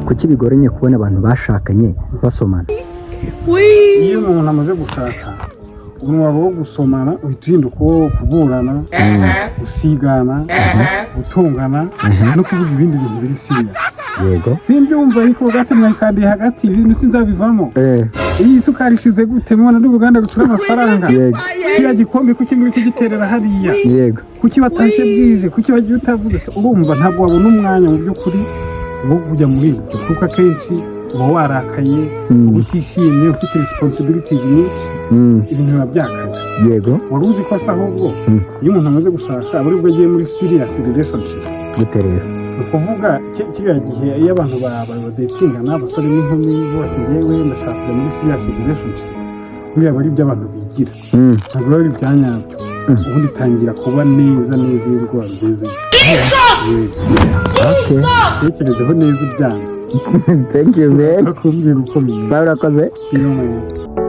kuki bigoranye kubona abantu bashakanye basomana? iyo umuntu amaze gushaka umunwa wo gusomana uhita uhinduka uwo kuburana, gusigana, gutungana no kuvuga ibindi bintu biri serious. Yego. Simbyumva ariko gati mwakandiye hagati ibintu sinzabivamo. Iyi isukari ishize gute mubona n'uruganda rucura amafaranga? Yego. Kiriya gikombe kuki muri kugiterera hariya? Yego. Kuki watashye bwije? Kuki wagiye utavuze se? Urumva ntabwo wabona umwanya mu by'ukuri wo kujya muri ibyo kuko akenshi uba warakaye, utishimye, ufite responsibilities nyinshi, ibintu biba byakaje. Yego. Wari uzi ko asa ahubwo iyo umuntu amaze gushaka aba aribwo agiye muri serious relationship. Guterera. Ukuvuga kiriya gihe iyo abantu badatingana abasore n'inkumi bose ngewe ndashaka kujya muri serious relationship, buriya bari ibyo abantu bigira, ntabwo bari ibyanyabyo. Ubundi tangira kuba neza iyo urwara ugeze. Tekerezeho neza ibyanyu. Thank you man. Bakubwira uko bimeze. Urakoze.